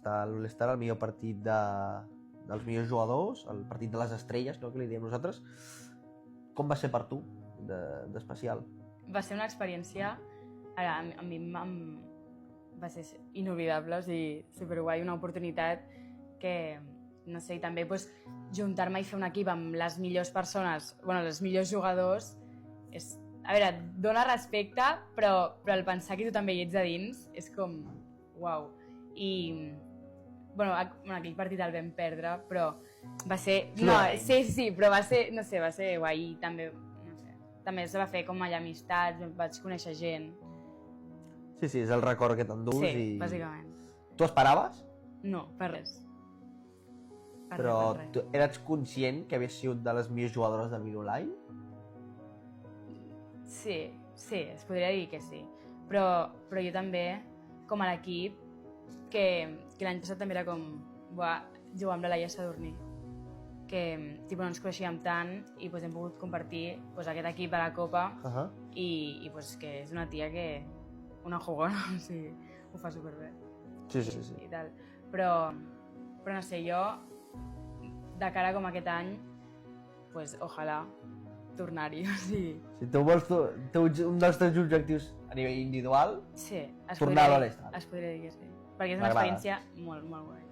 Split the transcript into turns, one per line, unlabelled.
està l'All-Star, el millor partit dels millors jugadors, el partit de les estrelles, no, que li diem nosaltres. Com va ser per tu, d'especial?
Va ser una experiència, ara, a mi va ser inoblidable, o sigui, superguai, una oportunitat que, no sé, i també pues, juntar-me i fer un equip amb les millors persones, bueno, els millors jugadors, és, a veure, dona respecte, però el pensar que tu també hi ets a dins és com, uau. I, bueno, aquell partit el vam perdre, però va ser... No, sí, però va ser, no sé, va ser guai. I també, no sé, també es va fer com allà amistats, vaig conèixer gent.
Sí, és el record que t'endús.
Sí, bàsicament.
Tu esperaves?
No, per res.
Però tu eres conscient que havies sigut de les millors jugadores del Virolai?
Sí, es podria dir que sí. Però jo també, com a l'equip, que l'any passat també era com jugar amb la Laia Sadurní, que no ens coneixíem tant i hem pogut compartir aquest equip a la Copa i que és una tia que una jugona, o sigui, ho fa superbé.
Sí.
I tal. Però no sé, jo, de cara com aquest any, ojalà tornar-hi, o sigui...
Si tu vols, un dels teus objectius a nivell individual,
sí,
tornar a l'All-Star.
Es podria dir que sí, perquè és una experiència molt, molt guai.